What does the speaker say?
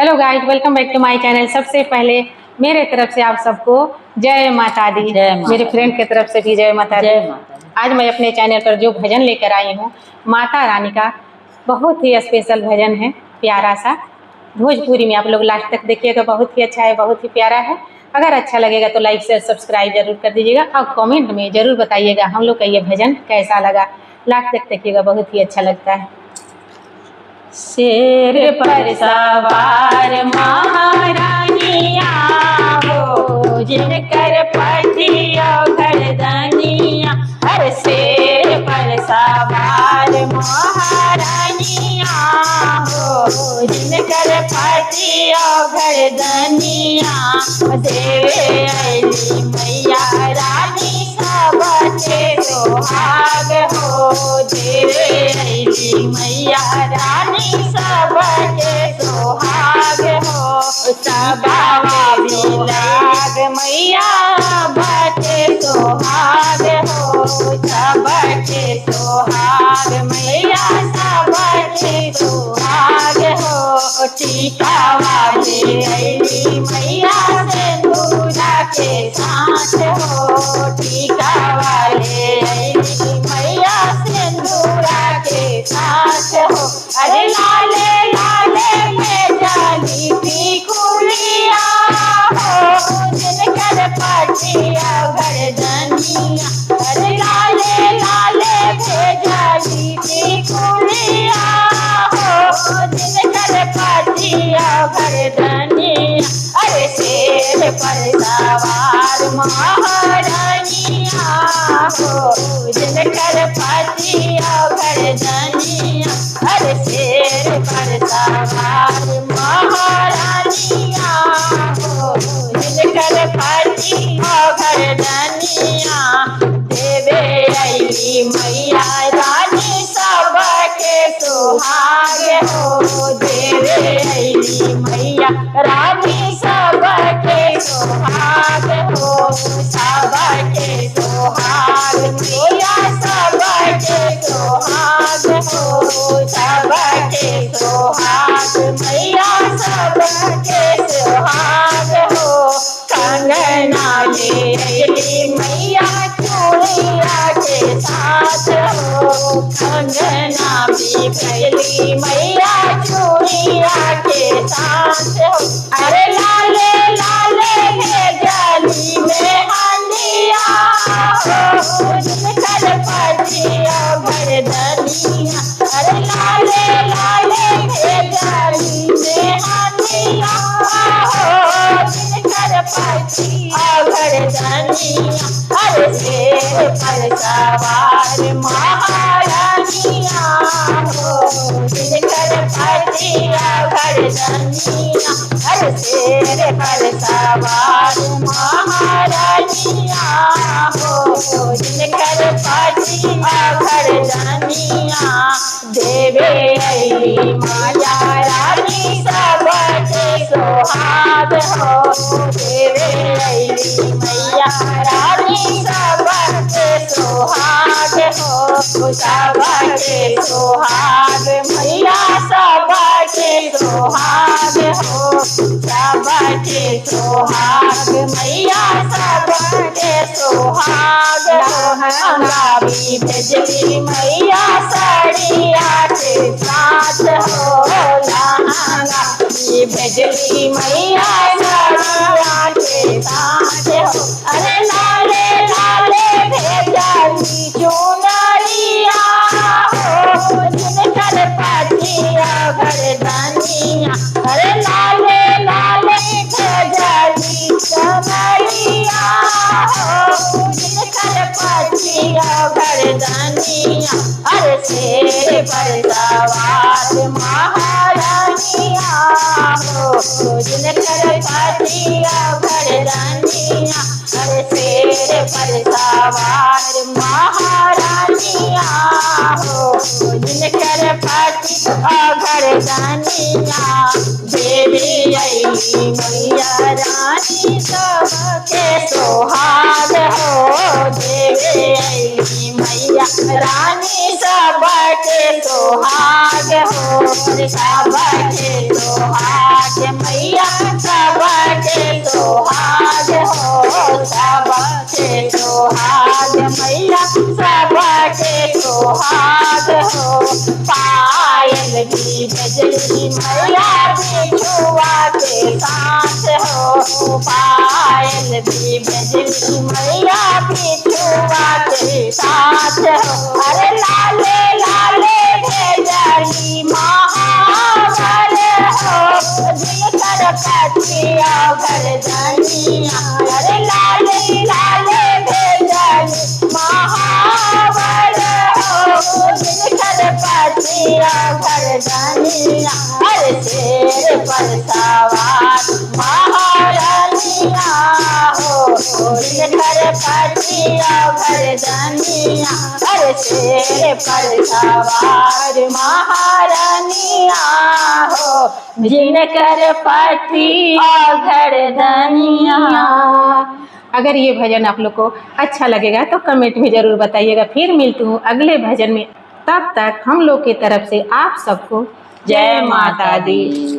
Hello guys, welcome back to my channel. सबसे पहले मेरे तरफ से आप सबको जय माता दी। मेरे फ्रेंड की तरफ से भी जय माता दी। आज मैं अपने चैनल पर जो भजन लेकर आई हूँ, माता रानी का बहुत ही स्पेशल भजन है, प्यारा सा भोजपुरी में। आप लोग लास्ट तक देखिएगा, बहुत ही अच्छा है, बहुत ही प्यारा है। अगर अच्छा लगेगा तो लाइक शेयर सब्सक्राइब जरूर कर दीजिएगा और कमेंट में जरूर बताइएगा हम लोग का ये भजन कैसा लगा। लास्ट तक देखिएगा, बहुत ही अच्छा लगता है। शेर पर सवार महारानिया हो, जिनकर पतिया गर्दनिया। हर शेर पर सवार महारानिया हो, जिनकर पतिया गर्दनिया। देवे अली मैया रानी सबके सुहाग हो, देवे अली मैया रानी सबके सुहाग हो। सबावा बिलाग मैया बटे सुहाग हो, सबके सुहाग मैया सबके सुहाग हो। टीकावा अली मैया सिंदूरा के साथ हो, टीकावा अली मैया सिंदूरा के साथ हो। अरे लाले लाले में जाली थी कुड़िया हो, जिनकर पटिया गर्दनिया। अरे लाले लाले में जाली थी कुड़िया हो, जिनकर पटिया गर्दनिया। अरे शेर पर सवार महारानिया हो, जिनकर पटिया गर्दनिया। हर शेर पर सवार महारानिया हो, जिनकर पतिया गर्दनिया। देवे अली मैया रानी सबके सुहाग हो, देवे अली मैया रानी सबके सुहाग हो, सबके सुहाग मैया सबके सुहाग हो, सबके सुहाग मैया सबके सुहाग हो। कंगना ले अली मैया चूड़िया के साथ हो, कंगना भी भैली मैया चूड़िया के साथ हो। अरे लाले लाले भेजली में हंडिया हो, जिनकर पतिया गर्दनिया। अरे लाले लाले भेजली में हंडिया हो, जिनकर पतिया गर्दनिया। अरे शेर पर सवार महारानिया हो, जिनकर पतिया गर्दनिया। अरे शेर पर सवार महारानिया हो, जिनकर पतिया गर्दनिया। देवे अली माया रानी सबके सुहाग हो, देवे अली मैया रानी सबके सुहाग हो, सबके सुहाग मैया सबके सुहाग हो, सबके सुहाग मैया सबके सुहाग हो। भी भेजली मैया साड़िया के साथ हो, लहंगा भी भेजली मैया साड़िया के साथ हो। अरे लाले लाले भेजली चुनरिया हो, जिनकर पतिया गर्दनिया। अरे लाले लाले भेजली चुनरिया हो, जिनकर पतिया गर्दनिया। अरे शेर पर सवार महारानिया हो, जिनकर पतिया गर्दनिया। अरे शेर पर सवार महारानिया हो, जिनकर पतिया गर्दनिया। देवी अली मैया रानी सबके सुहाग हो, देवी अली मैया रानी सबके सुहाग हो, अरे सबके सुहाग मैया सबके सुहाग हो, सबके सुहाग मैया सबके सुहाग हो। पायल भी बजली मैया बिछुआ के साथ हो, पायल भी बजली मैया बिछुआ के साथ हो। अरे लाले लाले भेजली महावर हो, जिनकर पतिया गर्दनिया। अरे लाले लाले भेजली महावर हो, जिनकर पतिया गर्दनिया। अरे शेर पर सवार महारानिया हो, जिनकर पतिया गर्दनिया। अरे शेर पर सवार महारानिया हो, जिनकर पतिया गर्दनिया। अगर ये भजन आप लोग को अच्छा लगेगा तो कमेंट में ज़रूर बताइएगा। फिर मिलती हूँ अगले भजन में, तब तक हम लोग की तरफ से आप सबको जय माता दी।